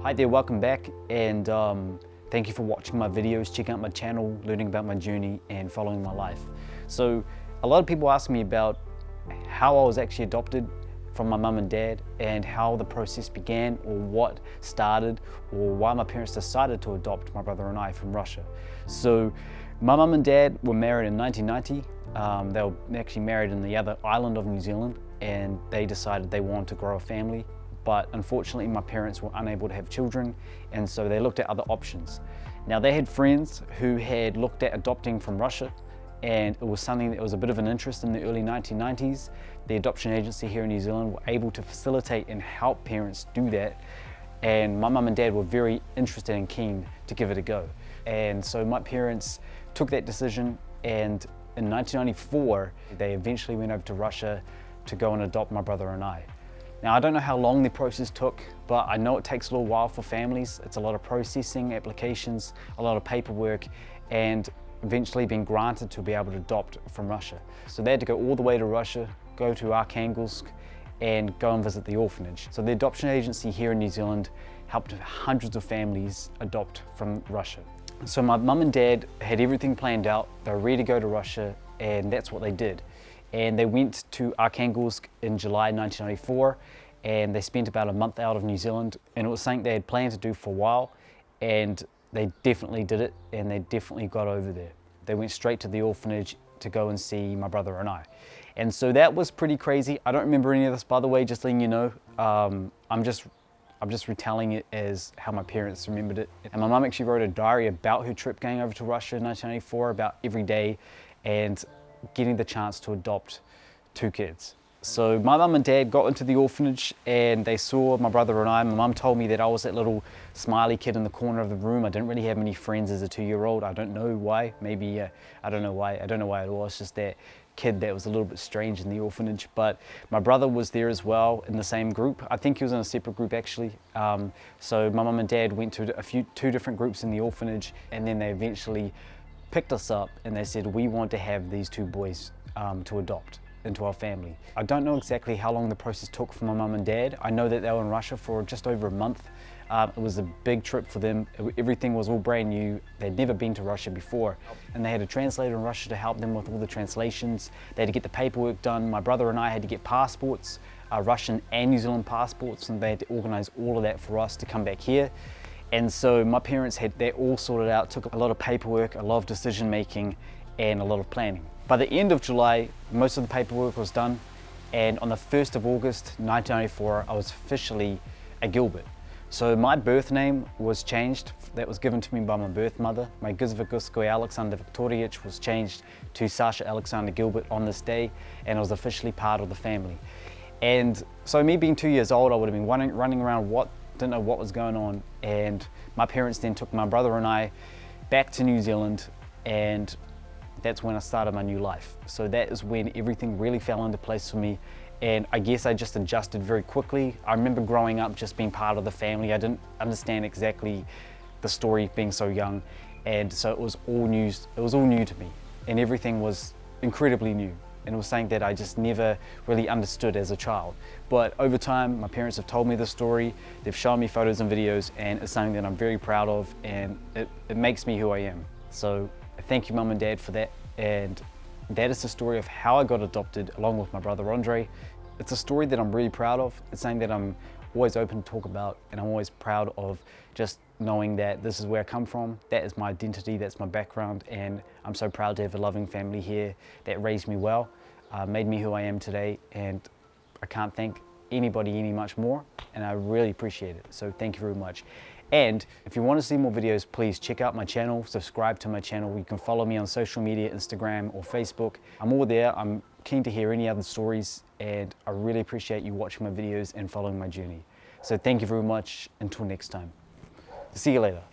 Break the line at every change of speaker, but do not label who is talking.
Hi there, welcome back, and thank you for watching my videos, checking out my channel, learning about my journey and following my life. So a lot of people ask me about how I was actually adopted from my mum and dad and how the process began, or what started, or why my parents decided to adopt my brother and I from Russia. So my mum and dad were married in 1990. They were actually married in the other island of New Zealand, and they decided they wanted to grow a family. But unfortunately my parents were unable to have children, and so they looked at other options. Now, they had friends who had looked at adopting from Russia, and it was something that was a bit of an interest in the early 1990s. The adoption agency here in New Zealand were able to facilitate and help parents do that, and my mum and dad were very interested and keen to give it a go. And so my parents took that decision, and in 1994 they eventually went over to Russia to go and adopt my brother and I. Now, I don't know how long the process took, but I know it takes a little while for families. It's a lot of processing, applications, a lot of paperwork, and eventually being granted to be able to adopt from Russia. So they had to go all the way to Russia, go to Arkhangelsk, and go and visit the orphanage. So the adoption agency here in New Zealand helped hundreds of families adopt from Russia. So my mum and dad had everything planned out. They were ready to go to Russia, and that's what they did. And they went to Arkhangelsk in July 1994, and they spent about a month out of New Zealand, and it was something they had planned to do for a while, and they definitely did it, and they definitely got over there. They went straight to the orphanage to go and see my brother and I. And so that was pretty crazy. I don't remember any of this, by the way, just letting you know. I'm just retelling it as how my parents remembered it. And my mum actually wrote a diary about her trip going over to Russia in 1994, about every day, and getting the chance to adopt 2 kids. So my mum and dad got into the orphanage, and they saw my brother and I. My mum told me that I was that little smiley kid in the corner of the room. I didn't really have many friends as a 2-year-old. I don't know why. Maybe, I don't know why. I don't know why at all. It's just that kid that was a little bit strange in the orphanage. But my brother was there as well in the same group. I think he was in a separate group actually. So my mum and dad went to 2 different groups in the orphanage, and then they eventually picked us up, and they said, we want to have these 2 boys to adopt into our family. I don't know exactly how long the process took for my mum and dad. I know that they were in Russia for just over a month. It was a big trip for them. Everything was all brand new. They'd never been to Russia before. And they had a translator in Russia to help them with all the translations. They had to get the paperwork done. My brother and I had to get passports, Russian and New Zealand passports, and they had to organize all of that for us to come back here. And so my parents had that all sorted out. It took a lot of paperwork, a lot of decision making, and a lot of planning. By the end of July, most of the paperwork was done, and on the 1st of August 1994, I was officially a Gilbert. So my birth name was changed. That was given to me by my birth mother. My Gizviguskoy Alexander Viktorievich was changed to Sasha Alexander Gilbert on this day, and I was officially part of the family. And so me being 2 years old, I would have been running around, didn't know what was going on, and my parents then took my brother and I back to New Zealand, and that's when I started my new life. So that is when everything really fell into place for me, and I guess I just adjusted very quickly. I remember growing up just being part of the family. I didn't understand exactly the story being so young, and so it was all new to me, and everything was incredibly new. And it was something that I just never really understood as a child. But over time, my parents have told me the story, they've shown me photos and videos, and it's something that I'm very proud of, and it makes me who I am. So thank you, Mum and Dad, for that. And that is the story of how I got adopted along with my brother Andre. It's a story that I'm really proud of. It's something that I'm always open to talk about, and I'm always proud of just knowing that this is where I come from. That is my identity, that's my background, and I'm so proud to have a loving family here that raised me well, made me who I am today, and I can't thank anybody any much more, and I really appreciate it. So thank you very much. And if you want to see more videos, please check out my channel, subscribe to my channel. You can follow me on social media, Instagram or Facebook. I'm all there. I'm keen to hear any other stories, and I really appreciate you watching my videos and following my journey. So thank you very much. Until next time. See you later.